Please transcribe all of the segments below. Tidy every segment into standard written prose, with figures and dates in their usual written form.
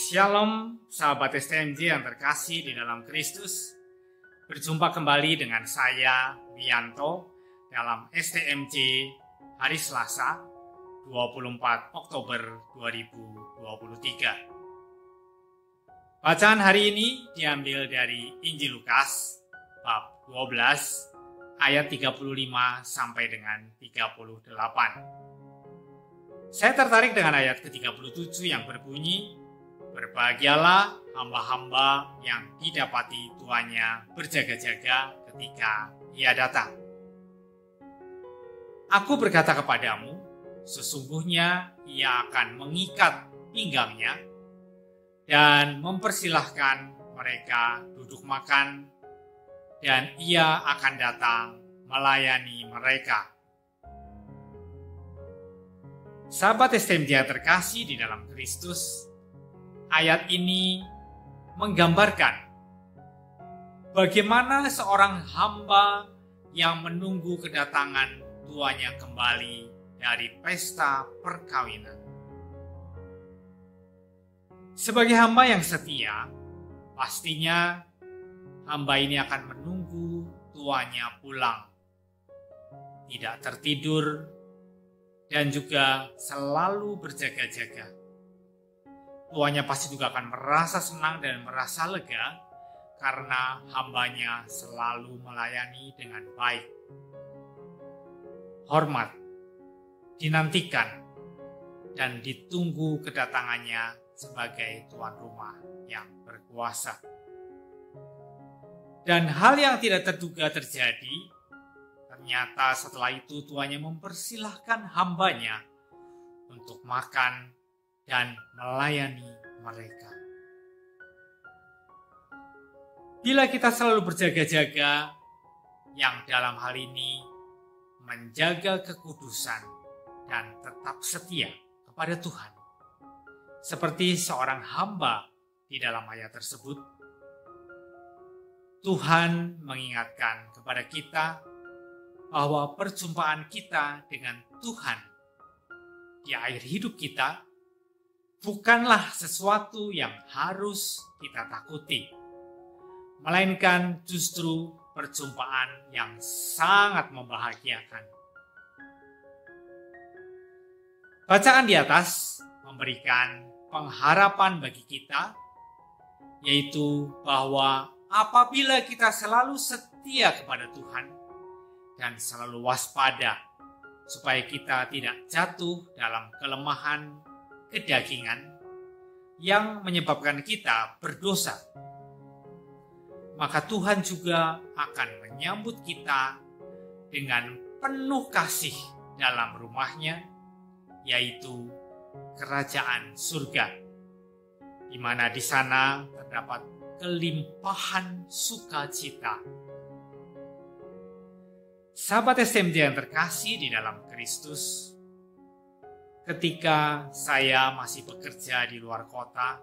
Shalom, sahabat STMJ yang terkasih di dalam Kristus. Berjumpa kembali dengan saya, Wianto, dalam STMJ hari Selasa, 24 Oktober 2023. Bacaan hari ini diambil dari Injil Lukas, bab 12, ayat 35 sampai dengan 38. Saya tertarik dengan ayat ke-37 yang berbunyi, "Berbahagialah hamba-hamba yang didapati tuannya berjaga-jaga ketika ia datang. Aku berkata kepadamu, sesungguhnya ia akan mengikat pinggangnya dan mempersilahkan mereka duduk makan, dan ia akan datang melayani mereka." Sahabat STMJ yang terkasih di dalam Kristus, ayat ini menggambarkan bagaimana seorang hamba yang menunggu kedatangan tuannya kembali dari pesta perkawinan. Sebagai hamba yang setia, pastinya hamba ini akan menunggu tuannya pulang, tidak tertidur, dan juga selalu berjaga-jaga. Tuannya pasti juga akan merasa senang dan merasa lega karena hambanya selalu melayani dengan baik. Hormat, dinantikan, dan ditunggu kedatangannya sebagai tuan rumah yang berkuasa. Dan hal yang tidak terduga terjadi, ternyata setelah itu tuannya mempersilahkan hambanya untuk makan dan melayani mereka. Bila kita selalu berjaga-jaga, yang dalam hal ini menjaga kekudusan dan tetap setia kepada Tuhan, seperti seorang hamba di dalam ayat tersebut, Tuhan mengingatkan kepada kita bahwa perjumpaan kita dengan Tuhan di akhir hidup kita bukanlah sesuatu yang harus kita takuti, melainkan justru perjumpaan yang sangat membahagiakan. Bacaan di atas memberikan pengharapan bagi kita, yaitu bahwa apabila kita selalu setia kepada Tuhan dan selalu waspada supaya kita tidak jatuh dalam kelemahan kedagingan yang menyebabkan kita berdosa, maka Tuhan juga akan menyambut kita dengan penuh kasih dalam rumahnya, yaitu kerajaan surga, di mana di sana terdapat kelimpahan sukacita. Sahabat STMJ yang terkasih di dalam Kristus, ketika saya masih bekerja di luar kota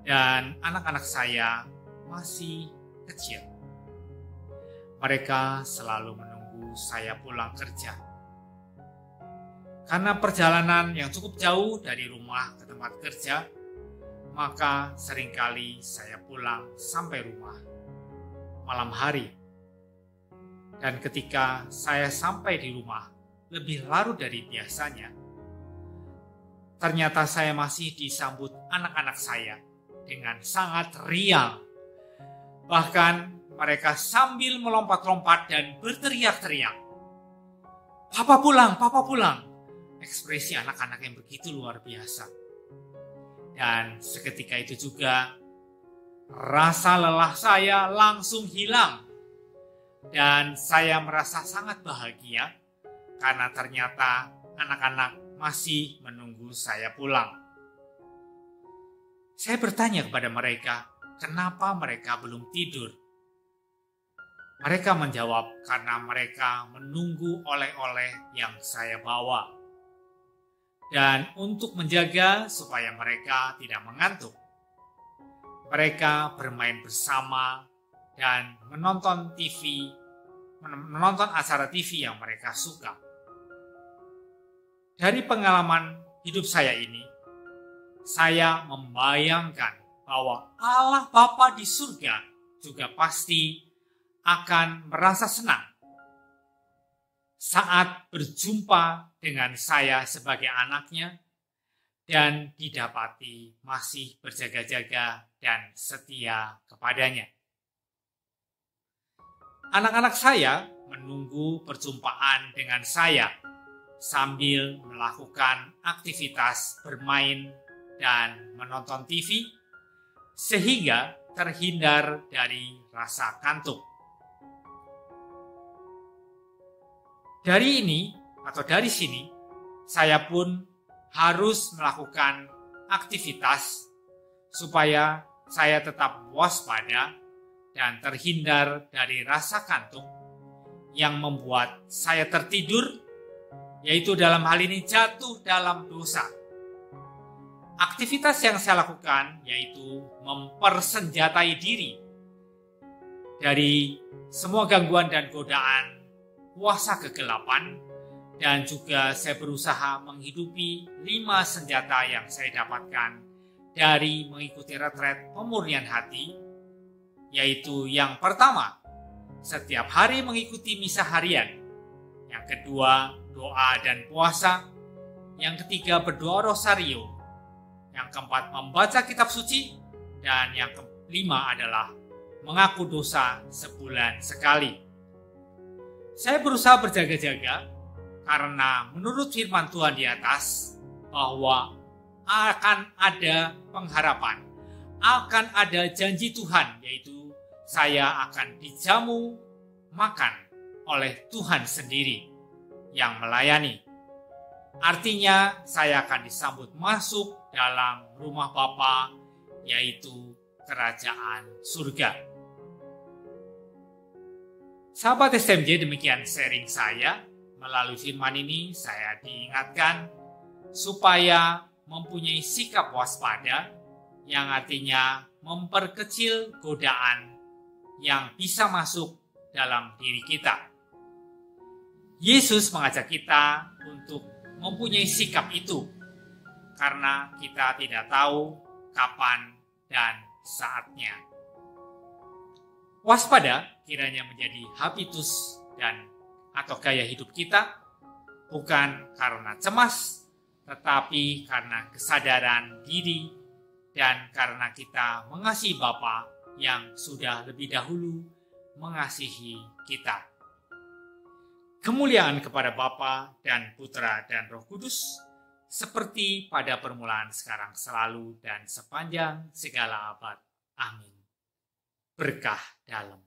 dan anak-anak saya masih kecil, mereka selalu menunggu saya pulang kerja. Karena perjalanan yang cukup jauh dari rumah ke tempat kerja, maka seringkali saya pulang sampai rumah malam hari. Dan ketika saya sampai di rumah lebih larut dari biasanya, ternyata saya masih disambut anak-anak saya dengan sangat riang. Bahkan mereka sambil melompat-lompat dan berteriak-teriak, "Papa pulang, Papa pulang!" Ekspresi anak-anak yang begitu luar biasa. Dan seketika itu juga rasa lelah saya langsung hilang. Dan saya merasa sangat bahagia karena ternyata anak-anak masih menunggu saya pulang. Saya bertanya kepada mereka, kenapa mereka belum tidur? Mereka menjawab, karena mereka menunggu oleh-oleh yang saya bawa. Dan untuk menjaga supaya mereka tidak mengantuk, mereka bermain bersama dan menonton acara TV yang mereka suka. Dari pengalaman hidup saya ini, saya membayangkan bahwa Allah Bapa di surga juga pasti akan merasa senang saat berjumpa dengan saya sebagai anaknya dan didapati masih berjaga-jaga dan setia kepadanya. Anak-anak saya menunggu perjumpaan dengan saya sambil melakukan aktivitas bermain dan menonton TV, sehingga terhindar dari rasa kantuk. Dari sini, saya pun harus melakukan aktivitas supaya saya tetap waspada dan terhindar dari rasa kantuk yang membuat saya tertidur, yaitu dalam hal ini jatuh dalam dosa. Aktivitas yang saya lakukan yaitu mempersenjatai diri dari semua gangguan dan godaan kuasa kegelapan, dan juga saya berusaha menghidupi 5 senjata yang saya dapatkan dari mengikuti retret pemurnian hati, yaitu yang pertama, setiap hari mengikuti misa harian. Yang kedua, doa dan puasa. Yang ketiga, berdoa rosario. Yang keempat, membaca kitab suci. Dan yang kelima adalah mengaku dosa sebulan sekali. Saya berusaha berjaga-jaga karena menurut firman Tuhan di atas bahwa akan ada pengharapan, akan ada janji Tuhan, yaitu saya akan dijamu makan oleh Tuhan sendiri yang melayani. Artinya saya akan disambut masuk dalam rumah Bapa, yaitu kerajaan surga. Sahabat SMJ, demikian sharing saya. Melalui firman ini saya diingatkan supaya mempunyai sikap waspada, yang artinya memperkecil godaan yang bisa masuk dalam diri kita. Yesus mengajak kita untuk mempunyai sikap itu karena kita tidak tahu kapan dan saatnya. Waspada kiranya menjadi habitus dan atau gaya hidup kita, bukan karena cemas, tetapi karena kesadaran diri dan karena kita mengasihi Bapa yang sudah lebih dahulu mengasihi kita. Kemuliaan kepada Bapa dan Putra dan Roh Kudus, seperti pada permulaan, sekarang, selalu, dan sepanjang segala abad. Amin. Berkah dalam.